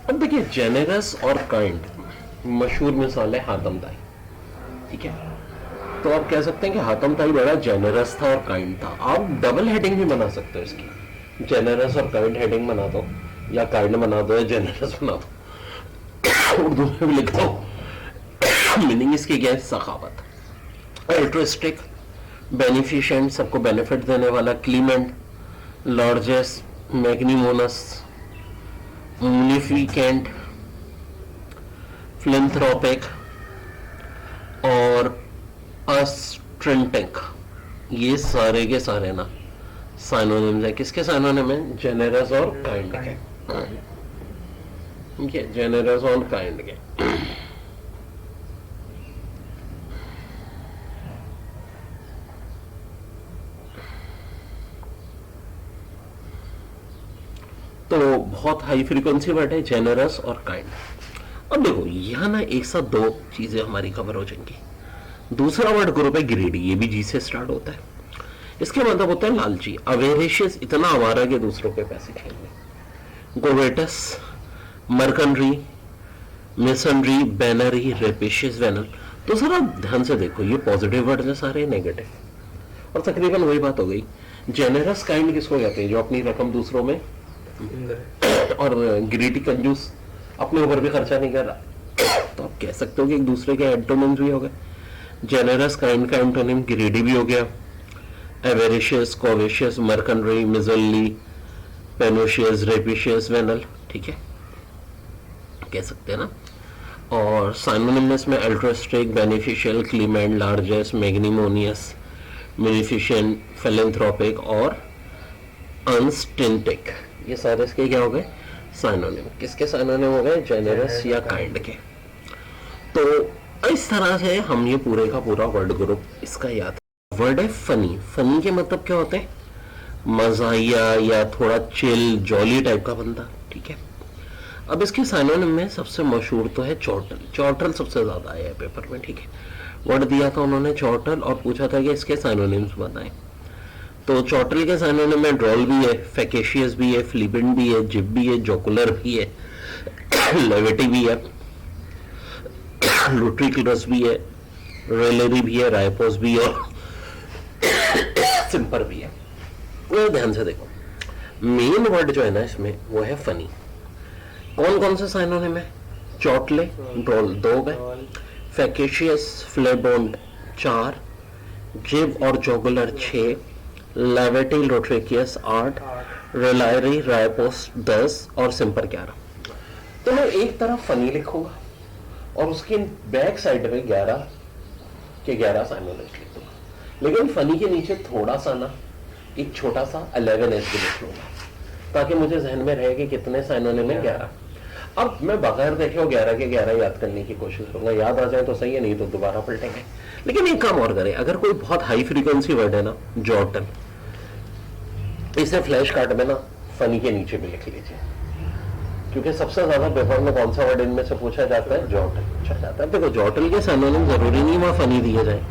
अब देखिए जेनेरस और काइंड मशहूर मिसाल है हातम ताई, ठीक है। तो आप कह सकते हैं कि हातम ताई बड़ा जेनेरस था और काइंड था। आप डबल हेडिंग भी बना सकते हो इसकी, जेनेरस और काइंड हेडिंग बना दो, या काइंड बना दो या जेनेरस बना दो, उर्दू में भी लिख दो। मीनिंग इसकी क्या है? सखावत, एल्ट्रिस्टिक, बेनिफिशिएंट, सबको बेनिफिट देने वाला, क्लीमेंट, लार्जेस्ट, मैग्निमोनस, munificent, philanthropic और अस्ट्रेंटिक। ये सारे के सारे ना साइनोनिम्स है। किसके साइनोनिम है? जेनेरस और काइंड के, ठीक है, जेनेरस और काइंड के। तो बहुत हाई फ्रीक्वेंसी वर्ड है जेनरस और काइंड। अब देखो यहां ना एक साथ दो चीजें हमारी कवर हो जाएंगी। दूसरा वर्ड ग्रुप है ग्रीडी, ये भी जी से स्टार्ट होता है। इसके मतलब होता है लालची, अवेरेशियस, इतना आवारा कि दूसरों के पैसे खेलने। गोवेटस, मर्कनरी, मिसनरी, बैनरी, रेपिशियस, वेनल। तो सर आप ध्यान से देखो, ये पॉजिटिव वर्ड है सारे, नेगेटिव, और तकरीबन वही बात हो गई। जेनरस काइंड किसको कहते हैं? जो अपनी रकम दूसरों में, और ग्रीडी कंजूस, अपने ऊपर भी खर्चा नहीं कर रहा। तो आप कह सकते हो कि एक दूसरे के एंटोनिम्स भी हो गए। जेनरस काइंड का एंटोनिम ग्रीडी भी हो गया, एवेरिशियस, कोविशियस, मर्कनरी, मिजली, पेनोशियस, रेपिशियस, वेनल, ठीक है, कह सकते हैं ना। और साइनोनिम्स में altruistic, beneficial, clement, largest, magnanimous, beneficent, philanthropic और अनस्टिंटिक, ये सारे इसके क्या हो गए? साइनोनिम। किसके साइनोनिम हो गए? जेनेरस या काइंड के। तो इस तरह से हम ये पूरे का पूरा वर्ड ग्रुप इसका याद है। वर्ड है फनी। फनी के मतलब क्या होते हैं? मजाहिया या थोड़ा चिल, जॉली टाइप का बंदा, ठीक है। अब इसके साइनोनिम में सबसे मशहूर तो है चौटल। चौटल सबसे ज्यादा आया है पेपर में, ठीक है। वर्ड दिया था उन्होंने चौटल और पूछा था कि इसके साइनोनिम्स बताएं। तो चौटल के साइनोनिम में ड्रॉल भी है, फैकेशियस भी है, फ्लिपेंट भी है, जिप भी है, जोकुलर भी है, लेविटी भी है, लुट्रिकुलस भी है, रेलेरी भी है, राइपोस भी है और सिंपर भी है। तो ध्यान से देखो, मेन वर्ड जो है ना इसमें वो है फनी। कौन कौन से साइनोनिम है? चौटले, ड्रॉल 2 गए, फैकेशियस, फ्लेबोन्ड 4, जिब और जोकुलर 6, लेविटी, लोट्रिकियस 8, रेलायरी, राइपोस 10 और सिंपर 11। तो मैं एक तरफ फनी लिखूंगा और उसके बैक साइड में 11 के 11 साइनोनिम्स लिख दूंगा, लेकिन फनी के नीचे थोड़ा सा ना एक छोटा सा 11s भी लिख लूंगा, ताकि मुझे जहन में रहे कि कितने साइनोनिम है? 11। अब मैं बगैर देखे 11 के 11 याद करने की कोशिश करूंगा, याद आ जाए तो सही है, नहीं तो दोबारा पलटेंगे। लेकिन एक काम और करें, अगर कोई बहुत हाई फ्रीक्वेंसी वर्ड है ना, जॉर्टन, इसे फ्लैश कार्ड में ना फनी के नीचे भी लिख लीजिए, क्योंकि सबसे ज्यादा पेपर में कौन सा वर्ड इनमें से पूछा जाता है? जॉर्टल पूछा जाता है। देखो जॉर्टल के साइनोनिम जरूरी नहीं वहां फनी दिए जाए,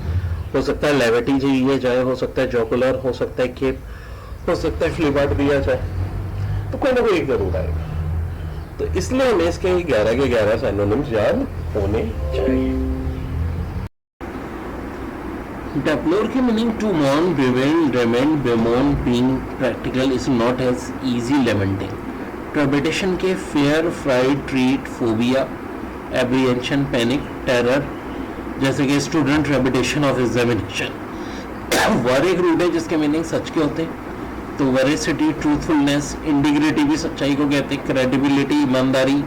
हो सकता है लेविटी दिए जाए, हो सकता है जोकुलर, हो सकता है केप, हो सकता है फ्लीबार्ट दिया जाए, तो कोई ना कोई एक जरूर आएगा। तो इसलिए हमें इसके 11 के 11 साइनोनिम्स याद होने चाहिए। Deplore के meaning to mourn, bewail, lament, bemoan, being practical is not as easy lamenting. Trepidation के fear, fright, treat, phobia, apprehension, panic, terror, जैसे कि student trepidation of examination. वर एक रूट है जिसके मीनिंग सच के होते हैं, तो वेरिसिटी, ट्रूथफुलनेस, इंटीग्रिटी भी सच्चाई को कहते हैं, क्रेडिबिलिटी, ईमानदारी,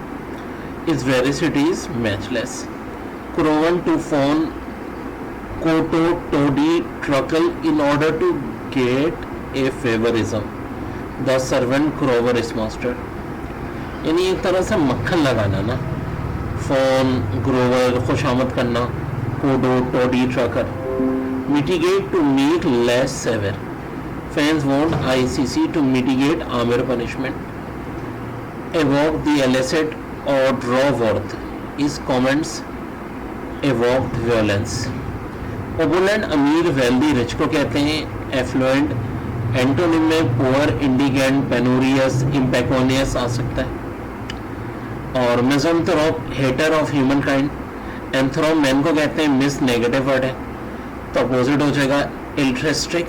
is veracity is matchless. Grovel to fawn, kowtow, toady, ट्रकल in order to get a favorism. The servant crower is master. यानी एक तरह से मक्खन लगाना ना, फोन, ग्रोवर, खुशामद करना, kowtow, toady, truckle. Mitigate to make less severe. Fans want ICC to mitigate armor punishment. Evoke the illicit or draw worth is comments evoked violence. Opulent, अमीर, वेल्दी, रिच को कहते हैं. एफ्लुएंट, एंटोनिम में poor, indigent, penurious, impecunious आ सकता है. और misanthrope hater of human kind, anthrope man को कहते हैं, मिस नेगेटिव वर्ड है तो अपोजिट हो जाएगा इल्ट्रिस्टिक,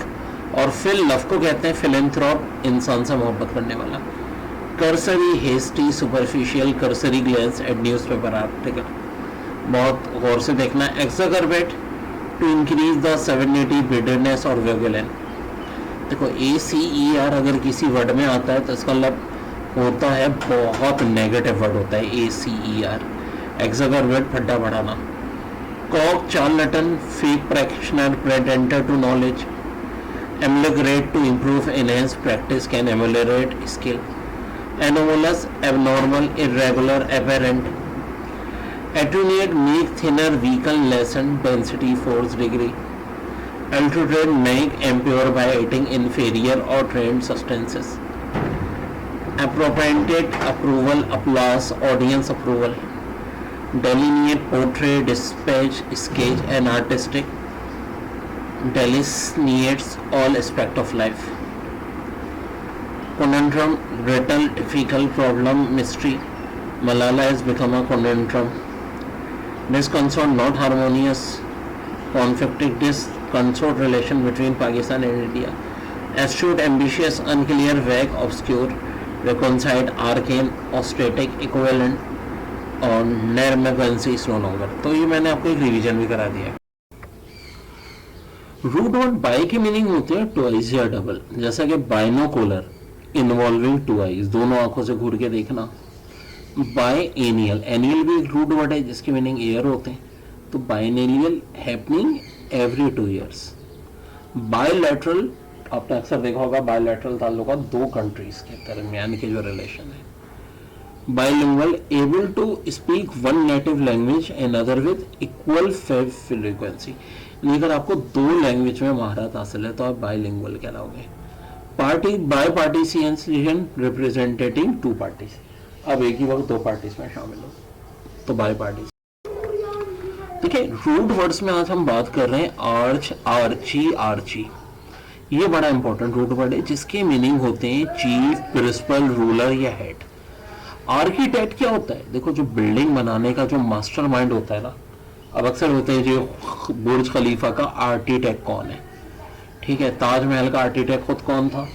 और फिल लव को कहते हैं फिलेंथ्रोप, इंसान से मोहब्बत करने वाला। Cursory hasty superficial cursory glance at newspaper article, बहुत गौर से देखना। Exacerbate to increase the severity bitterness और वेगुलेन। देखो ACER अगर किसी वर्ड में आता है तो इसका मतलब होता है बहुत नेगेटिव वर्ड होता है ACER, एक्सकर्बेट फड्डा बढ़ाना। Quack charlatan fake practitioner pretender to knowledge, emulate to improve enhance practice can emulate skill, anomalous abnormal irregular apparent, attenuate make thinner weaken lessen density force degree, alterate make impure by eating inferior or trained substances, appropriate approval applause audience approval, delineate portray dispatch sketch and artistic, delineates all aspect of life. Conundrum, riddle, difficult problem, mystery. Malala has become a conundrum. Disconsort, not harmonious. Conflicting, disconsort relation between Pakistan and India. Astute, ambitious, unclear, vague, obscure. Reconciled, arcane, ostratic, equivalent और नैरमेगेंसी is no longer. तो ये मैंने आपको एक revision भी करा दिया। Root word by की मीनिंग होती है ट्वाइस या डबल, जैसा कि बाइनोकुलर इन्वॉल्विंग टू आईज, दोनों आंखों से घूर के देखना। बाय एनियल, एनियल भी एक रूट वर्ड है जिसकी मीनिंग ईयर होते हैं, तो बाइनेलियल हैपनिंग एवरी 2 years। बायलैटरल, आपने अक्सर देखा होगा बायलैटरल ताल्लुका दो कंट्रीज के दरमियान के जो रिलेशन है। Bilingual, able to speak one native language and other with equal frequency, अगर आपको 2 लैंग्वेज में महारत हासिल है तो आप बाइलिंगुअल कहलाओगे। Party, bi participation representing 2 parties, अब एक ही वक्त 2 पार्टीज में शामिल हो तो बाय पार्टीज। देखिए रूट वर्ड्स में आज हम बात कर रहे हैं आर्च, आर्ची, आर्ची। ये बड़ा इंपॉर्टेंट रूट वर्ड है जिसके मीनिंग होते हैं चीफ, प्रिंसिपल, रूलर या हेड। आर्किटेक्ट क्या होता है? देखो जो बिल्डिंग बनाने का जो मास्टर माइंड होता है ना, अब अक्सर होते हैं जो बुर्ज खलीफा का आर्किटेक्ट कौन है, ठीक है, ताजमहल का आर्किटेक्ट खुद कौन था?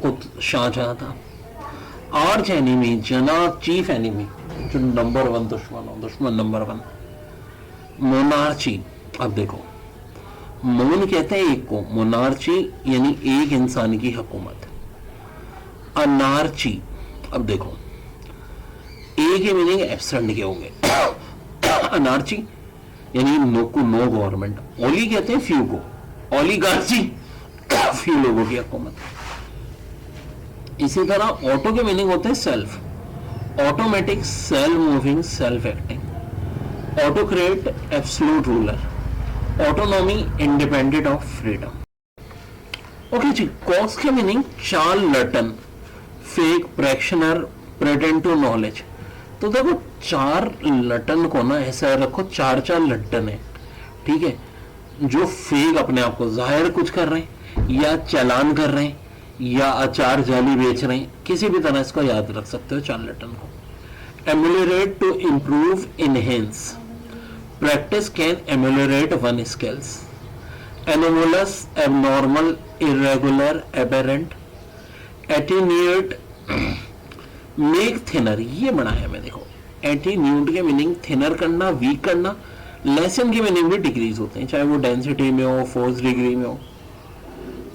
खुद शाहजहां था। आर्च एनिमी, जनाब चीफ एनिमी, जो नंबर 1 दुश्मन हो, दुश्मन नंबर 1। मोनार्ची, अब देखो मोन कहते हैं एक को, मोनार्ची यानी एक इंसान की हुकूमत। अनार्ची, अब देखो एक ही मीनिंग एब्सेंट के होंगे। अनार्ची यानी नो को नो गवर्नमेंट। ओली कहते हैं फ्यू को, ओलिगार्ची फ्यू लोगों की हुकूमत। इसी तरह ऑटो के मीनिंग होते हैं self, automatic, self moving, self acting. Autocrat, absolute ruler. Autonomy, independent of freedom. Okay जी, कॉक्स के meaning charlatan, fake, practitioner, pretend to knowledge. तो देखो चार्लटन को ना ऐसा रखो, 4 लट्टन है, ठीक है, जो फेक अपने आप को जाहिर कुछ कर रहे हैं या चालान कर रहे हैं या अचार जाली बेच रहे हैं, किसी भी तरह इसको याद रख सकते हो चार्लटन को। Emulate, to improve, enhance. Practice can emulate one skills. Anomalous, abnormal, irregular, aberrant. Attenuate, make thinner, ये बना है मैं, देखो एटीन्यूट के मीनिंग थिनर करना, वीक करना। लेसन के मीनिंग भी डिक्रीज होते हैं, चाहे वो डेंसिटी में हो, फोर्स डिग्री में हो।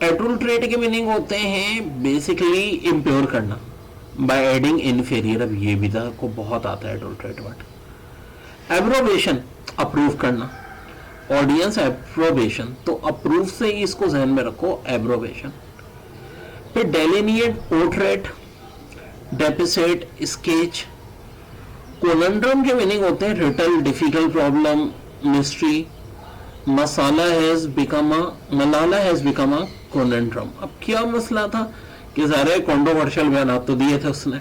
एडुल्ट्रेट के मीनिंग होते हैं बेसिकली इम्प्योर करना बाय एडिंग इनफेरियर। अब ये भी को बहुत आता है एडुल्ट्रेट वर्ड। एब्रोवेशन, अप्रूव करना। ऑडियंस एप्रोवेशन, तो अप्रूव से ही इसको जहन में रखो, एब्रोवेशन। फिर delineate, portrait, depict, sketch. Conundrum के मीनिंग होते हैं riddle, difficult problem, mystery. Malala has become a conundrum. अब क्या मसला था कि सारे कॉन्ट्रोवर्शियल बयान तो दिए थे उसने।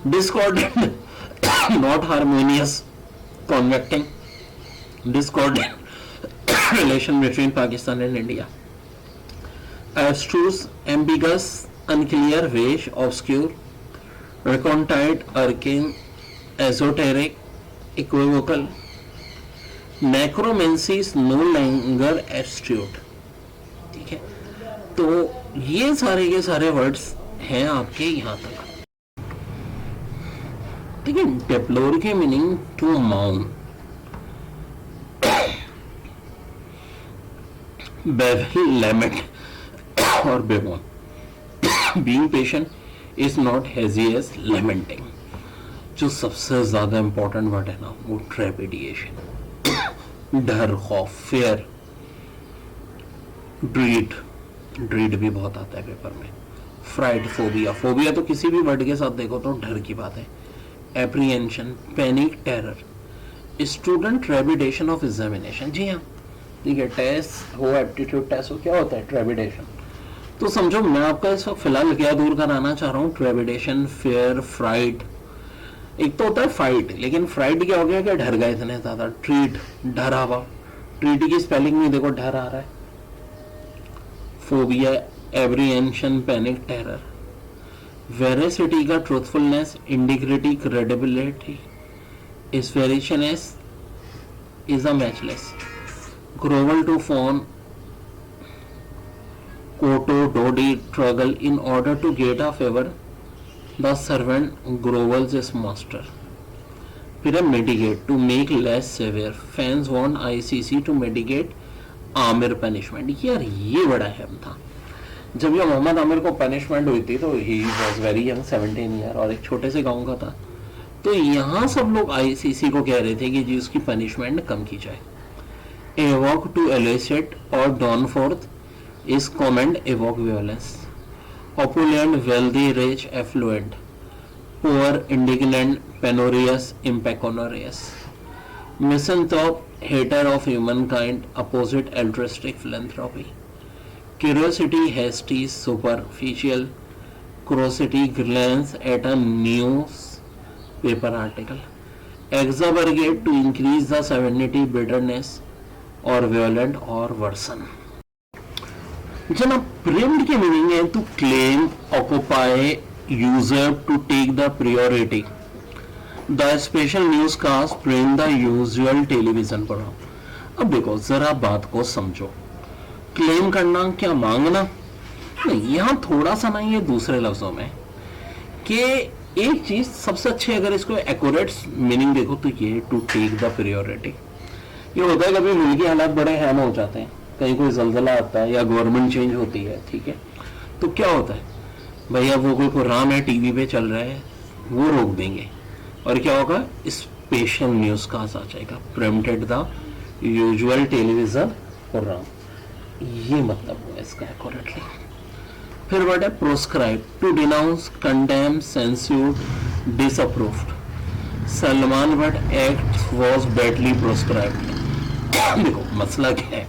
Discordant, not harmonious, conflicting. Discordant relation between Pakistan and India. Abstruse, ambiguous, unclear, vague, obscure. recondite, arcane, esoteric, equivocal, necromancy is no longer astute. ठीक है, तो ये सारे के सारे वर्ड्स हैं आपके यहां तक. ठीक है. डेप्लोर के मीनिंग टू माउन, बेवल, लैमेंट और bemoan. Being patient is not hazy as lamenting. जो सबसे ज्यादा इंपॉर्टेंट वर्ड है ना वो ट्रेपिडिएशन, डर, खौफ, फेयर. ड्रीड, ड्रीड भी बहुत आता है पेपर में. फ्राइड, फोबिया, फोबिया तो किसी भी वर्ड के साथ देखो तो डर की बात है. Apprehension, panic, terror. Student trepidation of examination. जी हाँ, ठीक है, टेस्ट हो, एप्टीट्यूड टेस्ट हो, क्या होता है ट्रेपिडेशन. तो समझो मैं आपका इस वक्त फिलहाल क्या दूर कराना चाह रहा हूँ. Trepidation, fair, fried. एक तो होता है फाइट, लेकिन फ्राइड क्या हो गया कि डर गए इतने ज्यादा. ट्रीट, डरा हुआ. ट्रीट की स्पेलिंग में देखो डर आ रहा है. Phobia, apprehension, panic, terror. Veracity का truthfulness, integrity, credibility. Sphericiousness is a matchless. Grovel to fawn, Koto, Dodi, struggle in order to get a favor. The servant grovels his master. फिर mitigate, to make less severe. Fans want ICC to mitigate Aamir punishment. यार ये बड़ा अहम था. जब ये मोहम्मद आमिर को punishment हुई थी तो he was very young, 17 year, और एक छोटे से गांव का था. तो यहाँ सब लोग आईसीसी को कह रहे थे कि जी उसकी पनिशमेंट कम की जाए. एवॉक, टू एलिसिट और draw forth is comment, evoke violence. Opulent, wealthy, rich, affluent. Poor, indignant, penurious, impecunious. Misanthrope, hater of human kind, opposite altruistic philanthropy. Curiosity, hasty, superficial. Curiosity, glance at a news paper article. Exacerbate, to increase the severity, bitterness, or violent or worsen. जनाब primed के meaning है to claim, occupy, usurp, to take the priority. The special newscast print the usual television program. अब देखो जरा बात को समझो. Claim करना क्या मांगना नहीं. यहाँ थोड़ा सा ना ये दूसरे लफ्जों में कि एक चीज सबसे अच्छी, अगर इसको एक्यूरेट मीनिंग देखो तो ये टू टेक द प्रायोरिटी. ये होता है कभी मुल्क के हालात बड़े हैम हो जाते हैं, कहीं कोई जल्जला आता है या गवर्नमेंट चेंज होती है, ठीक है, तो क्या होता है भैया वो कोई प्रोग्राम है टीवी पे चल रहा है वो रोक देंगे और क्या होगा, स्पेशल न्यूज कास्ट आ जाएगा, preempted the usual television programme. ये मतलब हुआ इसका एक्यूरेटली. फिर वर्ड है proscribe, to denounce, condemn, censure, disapproved. Salman Butt act was badly proscribed. देखो मसला क्या है,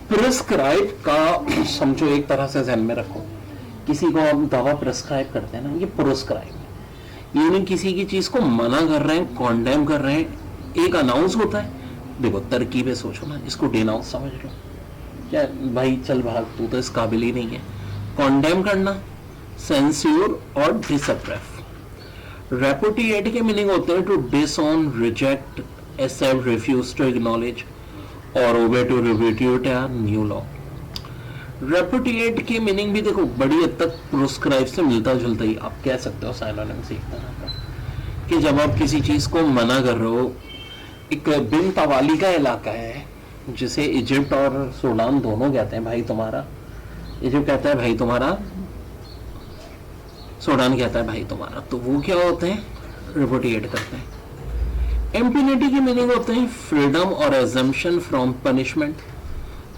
प्रिस्क्राइब का समझो एक तरह से ध्यान में रखो, किसी को हम दवा प्रिस्क्राइब करते हैं ना, ये प्रोस्क्राइब है. यानी किसी की चीज को मना कर रहे हैं, कॉन्डेम कर रहे हैं. एक अनाउंस होता है, देखो तरकीबें सोचो ना, इसको डिनाउंस समझ लो, क्या भाई चल भाग तू तो इस काबिल ही नहीं है. कॉन्डेम करना, सेंस्योर और डिसअप्रूव. रेपुटिएट के मीनिंग होते हैं to disown, reject, accept, refuse, to acknowledge और ओबे, टू रिप्यूट या न्यू लॉ. रेपुटिएट की मीनिंग भी देखो बड़ी हद तक प्रोस्क्राइब से मिलता जुलता ही आप कह सकते हो. साइनोनिम सीखना कि जब आप किसी चीज को मना कर रहे हो. एक बिन तवाली का इलाका है जिसे इजिप्ट और सूडान दोनों कहते हैं भाई तुम्हारा. इजिप्ट कहता है भाई तुम्हारा, सूडान कहता है भाई तुम्हारा. तो वो क्या होते हैं, रिपोर्टिएट करते हैं. इम्पिनिटी की मीनिंग होते हैं फ्रीडम और exemption from punishment.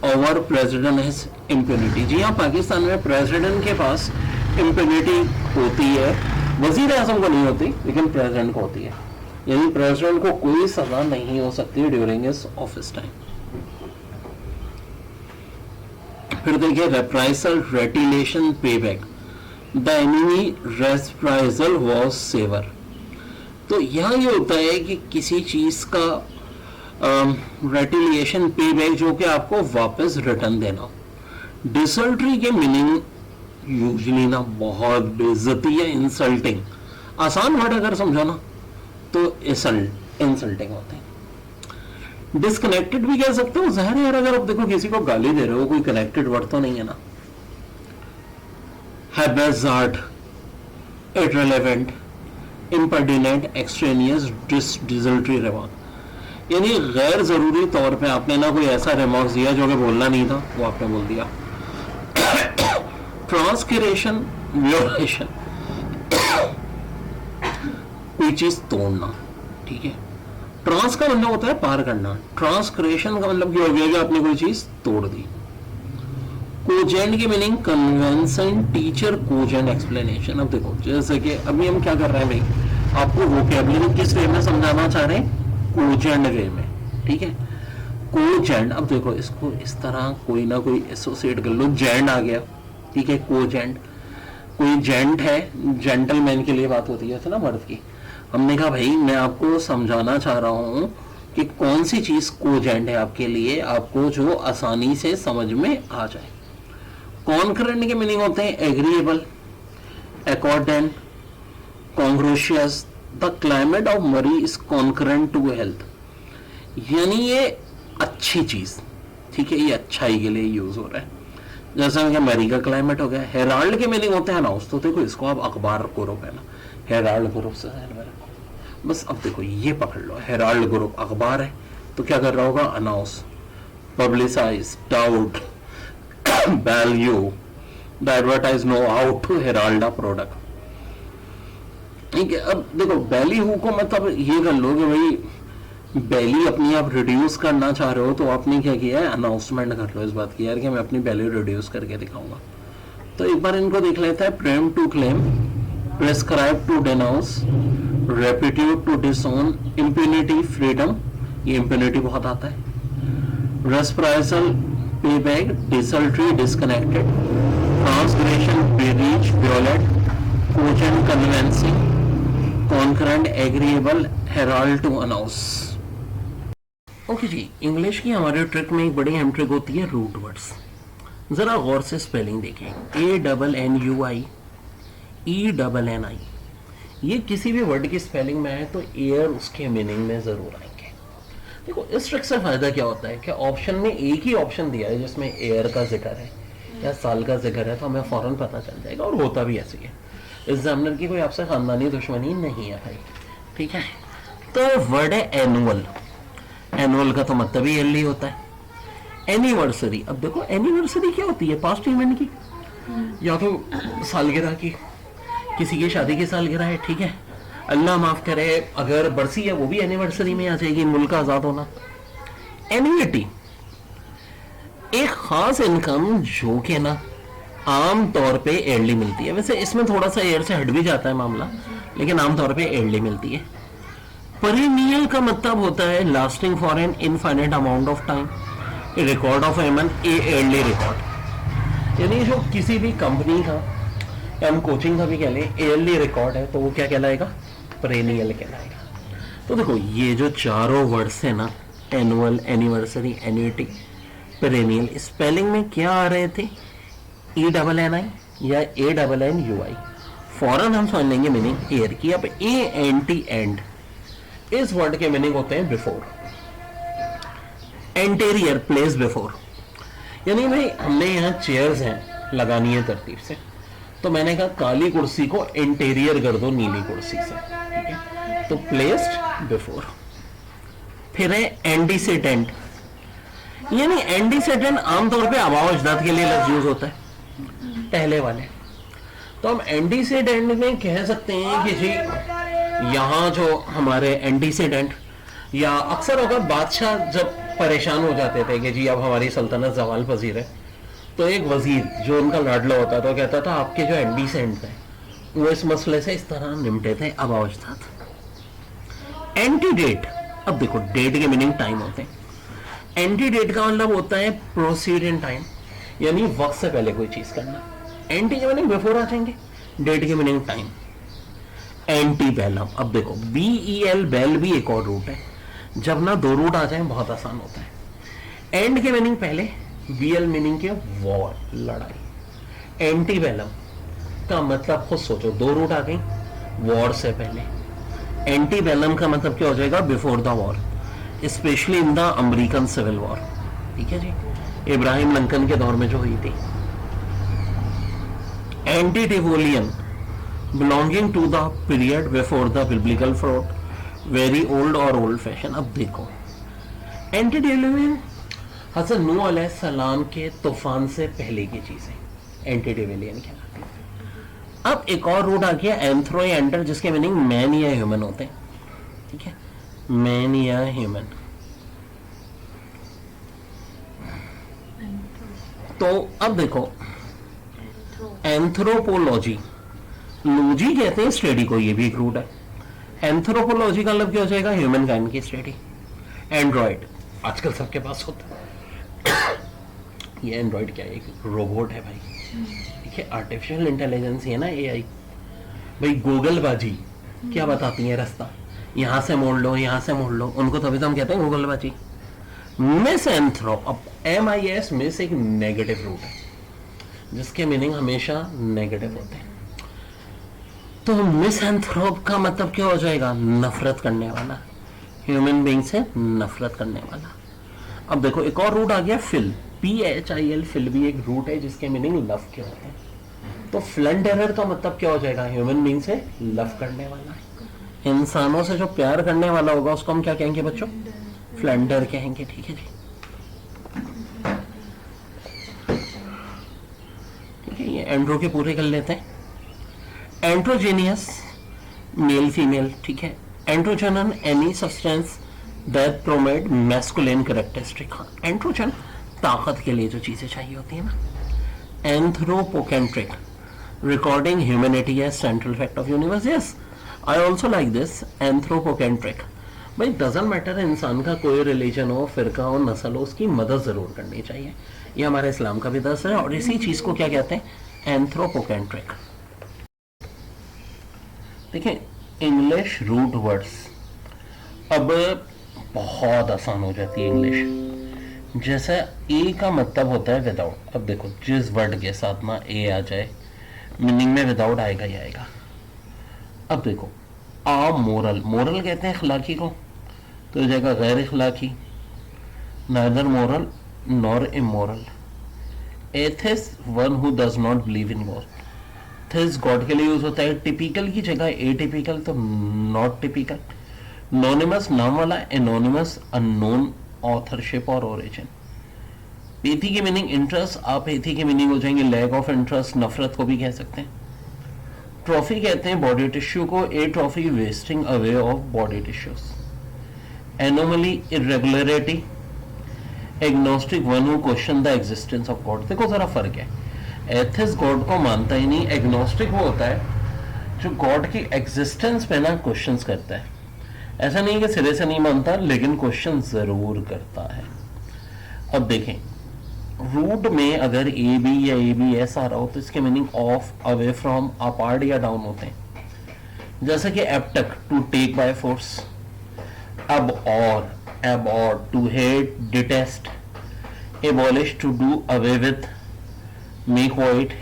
Our president has impunity. जी हाँ, पाकिस्तान में प्रेसिडेंट के पास इम्पिनिटी होती है, वजीर आजम को नहीं होती लेकिन प्रेसिडेंट को होती है. यानी प्रेसिडेंट को कोई सजा नहीं हो सकती ड्यूरिंग हिज ऑफिस टाइम. फिर देखिए reprisal, retaliation, payback. The enemy reprisal was severe. तो यहाँ ये होता है कि किसी चीज का रेटिलिएशन, पेबैक जो कि आपको वापस रिटर्न देना. डिसल्ट्री के मीनिंग यूजली ना बहुत बेइज्जती या इंसल्टिंग, आसान वर्ड अगर समझो ना तो इंसल्टिंग होते हैं। डिस्कनेक्टेड भी कह सकते हो, ज़ाहिर है यार अगर आप देखो किसी को गाली दे रहे हो, कोई कनेक्टेड वर्ड तो नहीं है ना। Haphazard, irrelevant, impertinent, extraneous, desultory remark, यानी गैर जरूरी तौर पे आपने ना कोई ऐसा रिमार्क दिया जो कि बोलना नहीं था, वो आपने बोल दिया। ट्रांसक्रेशन, वियोलेशन, कोई चीज तोड़ना, ठीक है। ट्रांस का मतलब होता है पार करना, ट्रांसक्रेशन का मतलब क्या हो गया कि आपने कोई चीज तोड़ दी। कोजेंट की meaning convention, teacher cogent explanation. अब देखो जैसे कि अभी हम क्या कर रहे हैं भाई, आपको वोकैबुलरी किस वे में समझाना चाह रहे हैं, कोजेंट वे में, ठीक है। कोजेंट, अब देखो इसको इस तरह कोई ना कोई एसोसिएट कर लो, जेंट आ गया, ठीक है, कोजेंट। कोई जेंट है, जेंटलमैन के लिए बात होती है ना मर्द की। हमने कहा भाई मैं आपको समझाना चाह रहा हूं कि कौन सी चीज कोजेंट है आपके लिए, आपको जो आसानी से समझ में आ जाए। कॉन्करेंट के मीनिंग होते हैं एग्रीएबल, अकॉर्डेंट, कॉन्ग्रोशियस। द क्लाइमेट ऑफ मरी इज कॉन्करेंट टू हेल्थ, यानी ये अच्छी चीज, ठीक है, ये अच्छाई के लिए यूज हो रहा है। जैसे मरी का क्लाइमेट हो गया। हेराल्ड के मीनिंग होते हैं अनाउंस, तो देखो इसको आप अखबार ग्रुप है ना, हेराल्ड ग्रुप से बस। अब देखो ये पकड़ लो, हेराल्ड ग्रुप अखबार है, तो क्या कर रहा होगा, announce, publicize, doubt, value, the advertise know how to herald a product, ठीक है। अब देखो वैल्यू को मतलब ये कर लो कि भाई वैल्यू अपनी आप रिड्यूस करना चाह रहे हो, तो आपने क्या किया है, अनाउंसमेंट कर लो इस बात की यार कि मैं अपनी वैल्यू रिड्यूस करके दिखाऊंगा। तो एक बार इनको देख लेते हैं। प्रेम to claim, prescribe to denounce, repudiate to disown, impunity, freedom, ये इम्प्यूनिटी बहुत आता है। Reprisal, payback, desultory, disconnected, transgression, breach, violate, cogent, convincing, concurrent, agreeable, herald to announce. Okay जी, इंग्लिश की हमारे ट्रिक में एक बड़ी अहम ट्रिक होती है रूट वर्ड्स। जरा गौर से स्पेलिंग देखें, ANNUI, ENNI, ये किसी भी वर्ड की स्पेलिंग में है तो एयर उसके मीनिंग में जरूर आएंगे। देखो इस ट्रिक से फायदा क्या होता है कि ऑप्शन में एक ही ऑप्शन दिया है जिसमें एयर का जिक्र है या साल का जिक्र है, तो हमें फौरन पता चल जाएगा, और होता भी ऐसे ही है। एग्जामिनर की कोई आपसे खानदानी दुश्मनी नहीं है भाई, ठीक है। तो वर्ड है एनुअल, एनुअल का तो मतलब ही ईयरली होता है। एनिवर्सरी, अब देखो एनिवर्सरी क्या होती है, पास्ट इवेंट की या तो सालगिरह की, किसी की शादी की सालगिरह है, ठीक है। अल्लाह माफ करे अगर बरसी है वो भी एनिवर्सरी में आ जाएगी, मुल्क आजाद होना। एन्युइटी, एक खास इनकम जो कि ना आम तौर पे ईयरली मिलती है, वैसे इसमें थोड़ा सा ईयर से हट भी जाता है मामला, लेकिन आमतौर पे ईयरली मिलती है। पेरिनियल का मतलब होता है lasting for an infinite amount of time, record of एमन, ईयरली रिकॉर्ड, यानी जो किसी भी कंपनी का या हम कोचिंग का भी कह लें ईयरली रिकॉर्ड है तो वो क्या कहलाएगा, पेरिनियल कहलाएगा। तो देखो ये जो चारों वर्ड्स है ना, annual, anniversary, annuity, perennial, spelling में क्या आ रहे थे, ENNI या ANNUI, फौरन हम समझ लेंगे मीनिंग ईयर की। अब ANT, एंड, इस वर्ड के मीनिंग होते हैं बिफोर, एंटेरियर, प्लेस बिफोर, यानी भाई हमने यहाँ चेयर्स हैं लगानी है तरतीब से, तो मैंने कहा काली कुर्सी को इंटीरियर कर दो नीली कुर्सी से, ठीक है, तो प्लेस्ड बिफोर। फिर है एंटीसेडेंट, यानी एंटीसेडेंट आमतौर पे आबा अजदाद के लिए लफ्ज यूज होता है, पहले वाले। तो हम एंटीसेडेंट में कह सकते हैं कि जी यहाँ जो हमारे एंटीसेडेंट, या अक्सर अगर बादशाह जब परेशान हो जाते थे कि जी अब हमारी सल्तनत जवाल पजीर है, तो एक वजीर जो उनका लाडला होता था कहता था आपके जो एंटीसेडेंट हैं वो इस मसले से इस तरह निपटे थे आबा अजदाद। एंटीडेट, अब देखो डेट के मीनिंग टाइम होते हैं, एंटीडेट का मतलब होता है प्रोसीड इन टाइम, यानी वक्त से पहले कोई चीज करना। एंटी के मीनिंग बिफोर आ जाएंगे, डेट के मीनिंग टाइम। एंटी बेलम, अब देखो BEL, बेल भी एक और रूट है, जब ना दो रूट आ जाए बहुत आसान होता है। एंड के मीनिंग पहले, BL मीनिंग के वॉर, लड़ाई, एंटीवेलम का मतलब खुद सोचो, दो रूट आ गई, वॉर से पहले। एंटीवेलम का मतलब क्या हो जाएगा? Before the war, specially in the American civil war. ठीक है जी, इब्राहिम लिंकन के दौर में जो हुई थी। Antediluvian belonging to the period before the biblical flood, very old और ओल्ड फैशन। अब देखो, एंटीटिवोलियन हज़रत नूह अलैहिस्सलाम के तूफान से पहले की चीजें एंटीटिवोलियन कहलाती है। अब एक और रूट आ गया एंथ्रोएंटर, जिसके मीनिंग मैन या ह्यूमन होते हैं। ठीक है, मैन या ह्यूमन। तो अब देखो, एंथ्रोपोलॉजी, लॉजी कहते हैं स्टडी को, ये भी एक रूट है। एंथ्रोपोलॉजी का मतलब क्या हो जाएगा? ह्यूमन काइंड की स्टडी। एंड्रॉइड आजकल सबके पास होता है। ये एंड्रॉइड क्या है? एक रोबोट है भाई। ठीक है, आर्टिफिशियल इंटेलिजेंस है ना, एआई। भाई गूगल बाजी क्या बताती है? रास्ता यहां से मोड़ लो, यहां से मोड़ लो, उनको तभी तो हम कहते हैं गूगल बाजी। मिस एंथ्रो, अब MIS, मिस एक नेगेटिव रूट है जिसके मीनिंग हमेशा नेगेटिव होते हैं। तो मिस एंथ्रोप का मतलब क्या हो जाएगा? नफरत करने वाला, ह्यूमन बीइंग से नफरत करने वाला। अब देखो एक और रूट आ गया फिल, PHIL, फिल भी एक रूट है जिसके मीनिंग लव के होते हैं। तो फ्लंडरर का मतलब क्या हो जाएगा? ह्यूमन बीइंग से लव करने वाला, इंसानों से जो प्यार करने वाला होगा उसको हम क्या कहेंगे बच्चों? फ्लंडर कहेंगे। ठीक है जी, ठीक है, ये एंड्रो के पूरे कर लेते हैं। Androgynous, male female. ठीक है, androgen any substance that provide masculine characteristic. Androgen ताकत के लिए जो चीजें चाहिए होती है ना। Anthropocentric, regarding humanity as central fact of universe. Yes, I also like this, anthropocentric. भाई डजंट मैटर इंसान का कोई रिलीजन हो, फिरका हो, नस्ल हो, उसकी मदद जरूर करनी चाहिए। ये हमारे इस्लाम का भी दर्स है। और इसी चीज को क्या कहते हैं? एंथ्रोपोकेंट्रिक। देखिए इंग्लिश रूट वर्ड्स अब बहुत आसान हो जाती है इंग्लिश। जैसे ए का मतलब होता है विदाउट। अब देखो जिस वर्ड के साथ ना ए आ जाए, मीनिंग में विदाउट आएगा ही आएगा। अब देखो मोरल, मोरल कहते हैं अखलाकी को, तो हो जाएगा गैर अखलाकी, neither moral nor immoral. Atheist, one who does not believe in God. This God के लिए यूज होता है। टिपिकल की जगह एटिपिकल, तो नॉट टिपिकल। नोनिमस, नाम वाला। एनोनिमस, अननोन ऑथरशिप और ओरिजिन। एथी की मीनिंग इंटरेस्ट, आप एथी की मीनिंग हो जाएंगे लैक ऑफ इंटरेस्ट, नफरत को भी कह सकते हैं। ट्रॉफी कहते हैं बॉडी टिश्यू को, atrophy wasting away of body tissues. Anomaly, irregularity. Agnostic, one who question the existence of God. देखो जरा फर्क है, एथिस्ट गॉड को मानता ही नहीं, एग्नोस्टिक वो होता है जो गॉड की एग्जिस्टेंस पे ना क्वेश्चंस करता है। ऐसा नहीं कि सिरे से नहीं मानता, लेकिन क्वेश्चन जरूर करता है। अब देखें रूट में अगर ए बी या ए बी एस आ रहा हो तो इसके meaning of, away from, apart या डाउन होते हैं। जैसे कि abduct, to take by force. अब और, abhor, to hate, detest. Abolish, to do away with, make void.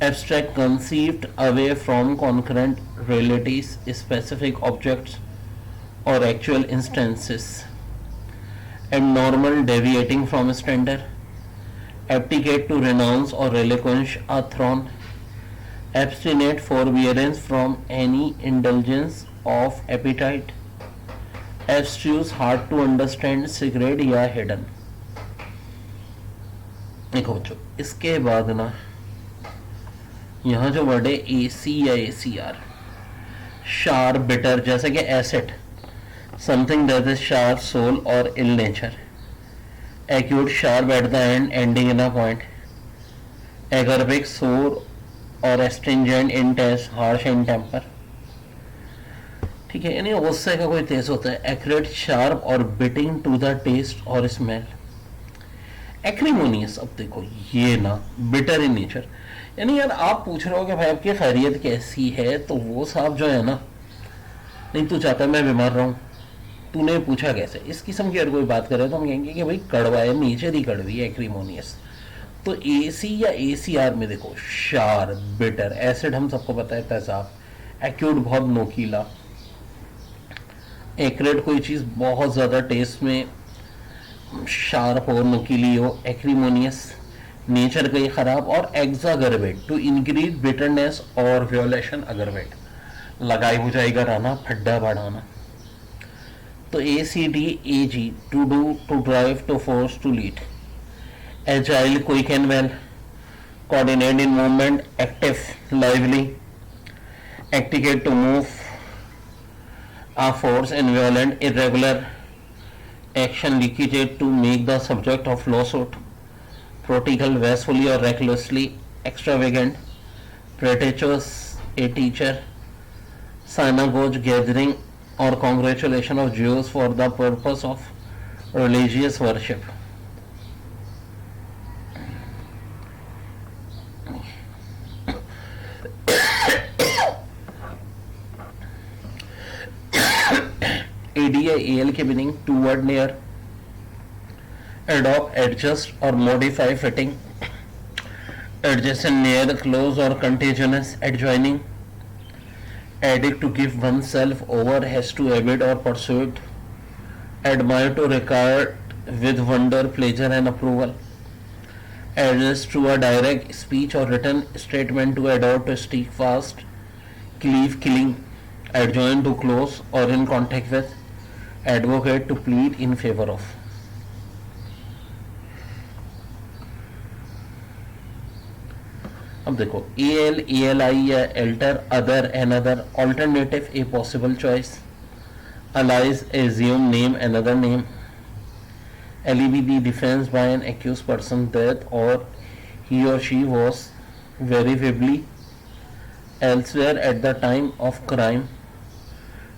Abstract, conceived away from concrete realities, specific objects और actual instances. abnormal, deviating from standard. Abdicate, to renounce or relinquish a throne. Abstinate, forbearance from any indulgence of appetite. Abstruse, hard to understand, secret या hidden. देखो बच्चों इसके बाद ना यहाँ जो word है AC या ACR, शार, बिटर, जैसे कि asset, something that is sharp, soul or ill nature. Acute, sharp at the end, ending in a point. Acerbic, sour or astringent in taste, harsh in temper. ठीक है, यानी गुस्से का कोई तेज होता है। Acrid, sharp और biting to the taste और smell. Acrimonious, अब देखो ये ना bitter in nature, यानी यार आप पूछ रहे हो कि भाई आपकी खैरियत कैसी है, तो वो साहब जो है ना, नहीं तू चाहता है मैं बीमार रहूं, तूने पूछा कैसे, इस किस्म की अगर कोई बात करे तो हम कहेंगे कि भाई कड़वा है, नेचर ही कड़वी है, एक्रीमोनियस। तो AC या ACR में देखो, शार बिटर, एसिड हम सबको पता है तेजाब, एक्यूट बहुत नोकीला, एक्रेट कोई चीज बहुत ज्यादा टेस्ट में शार्प हो, नुकीली हो, एक्रीमोनियस नेचर का ही खराब, और एक्सागरवेट टू इंक्रीज बिटरनेस और वियोलेशन अगरवेट लगाई हो जाएगा राना, फड्डा बढ़ाना। तो ACD, to do, to drive, to force, to lead. Agile, quick and well, coordinate in movement, active, lively, एक्टिकेट to move, a force in violent, irregular action, leakage to make the subject of lawsuit, prodigal, wastefully or recklessly, extravagant, pretentious, a teacher, synagogue gathering or congratulation of Jews for the purpose of religious worship. ADA-AL के meaning toward, near, adopt, adjust or modify, fitting, adjacent, near, close or contiguous, adjoining, addict, to give oneself over, has to abet or pursue, admire, to regard with wonder, pleasure and approval, address, to a direct speech or written statement, to adopt, to stick fast, cleave, killing, adjoin, to close or in contact with, advocate, to plead in favor of. अब देखो, AL, ALI या alter, other, another, alternative, a possible choice, allies, assume, name, another name, LEB, defense by an accused person that or he or she was verifiably elsewhere at the time of crime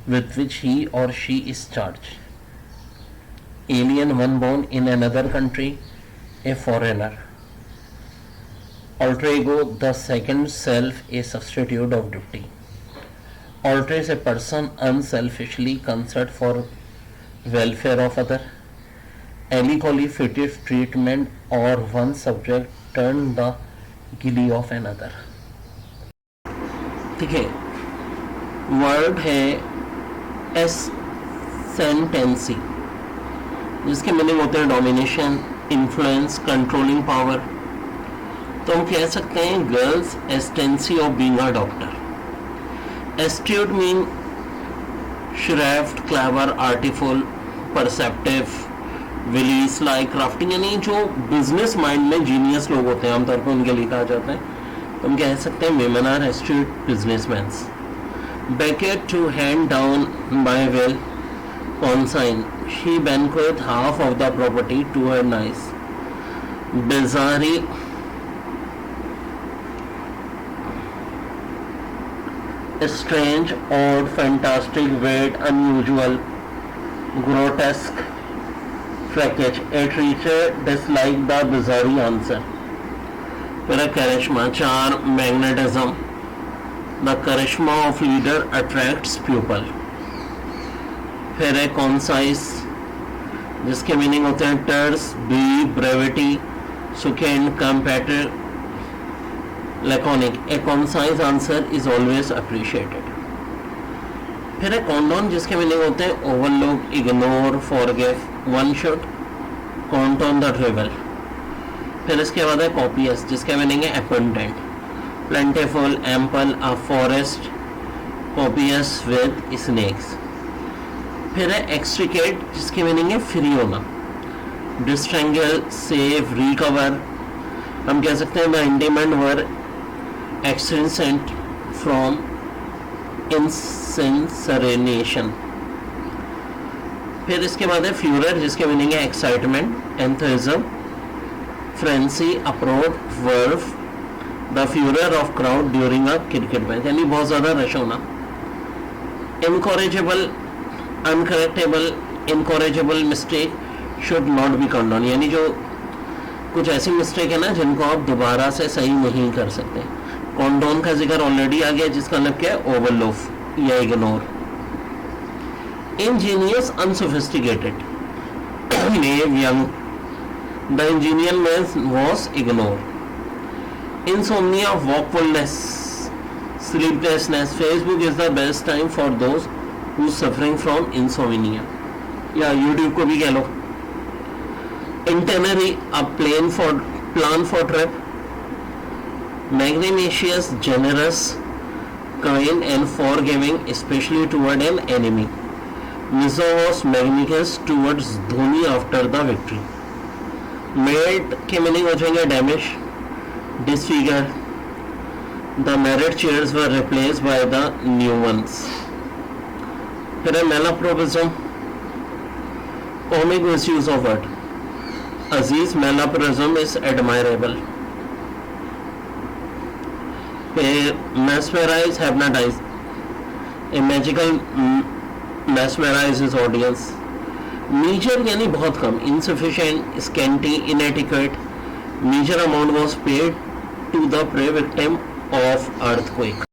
with which he or she is charged. Alien, one born in another country, a foreigner. Alter ego, the second self, a substitute of duty. Alter is a person unselfishly concerned for welfare of other. Equally fitted treatment or one subject turn the gilly of another. ठीक है, word है एसेंटेंसी, जिसके meaning होते हैं domination, influence, controlling power. तो हम कह सकते हैं गर्ल्स एस्टेंसी of being a doctor. Astute mean shrewd, clever, artful, perceptive, wily, sly, crafting, यानी जो बिजनेस माइंड में जीनियस लोग होते हैं, आमतौर पर उनके लिए कहा जाता है। तो हम कह सकते हैं women are astute businessmen. Beckett, to hand down by will. Consign, she bequeathed half of the property to her niece. Bizarre, strange, odd, fantastic, weird, unusual, grotesque, freakish. A teacher disliked the bizarre answer. फिर charisma, charm, magnetism. The charisma of leader attracts pupil. फिर है concise, जिसके meaning होते हैं terse, brief, brevity, succinct, compact, laconic. A concise answer is always appreciated. फिर है condone, जिसके meaning होते हैं overlook, ignore, forgive. One should contour the trivial. फिर इसके बाद है कॉपियस, जिसका मीनिंग है abundant, plentiful, ample, a forest, copious with snakes. फिर है एक्सट्रिकेट, जिसकी मीनिंग है फ्री होना, डिस्ट्रेंगल, सेव, रिकवर। हम कह सकते हैं द इंटीमेंट वर एक्सटेंसेंट फ्रॉम इंसेंसरेनेशन। फिर इसके बाद है फ्यूरर, जिसके मीनिंग है excitement, एंथुसिज्म, frenzy, uproar, verve, the furor of crowd during a cricket match, यानी बहुत ज़्यादा रश होना। Incorrigible, uncorrectable, incorrigible mistake should not be condoned, यानी जो कुछ ऐसी मिस्टेक है ना जिनको आप दोबारा से सही नहीं कर सकते। कॉन्डोन का जिक्र ऑलरेडी आ गया, जिसका मतलब क्या है ओवरलूफ या ignore. Ingenious, unsophisticated, naive, young, The ingenious man was ignored. Insomnia, wakefulness, sleeplessness. Facebook is the best time for those who suffering from insomnia. या YouTube को भी कह लो. Itinerary, a plan for trip. Magnanimous, generous, kind and forgiving, especially toward an enemy. Mizo was magnanimous towards Dhoni after the victory. Melt के meaning हो जाएंगे damage, disfigure. The merit chairs were replaced by the new ones. फिर है malapropism, comic misuse of word. Aziz, malapropism is admirable. फिर mesmerize, hypnotize. A magical mesmerizes audience. Meager यानी बहुत कम. Insufficient, scanty, inadequate. Meager amount was paid to the prey victim of earthquake.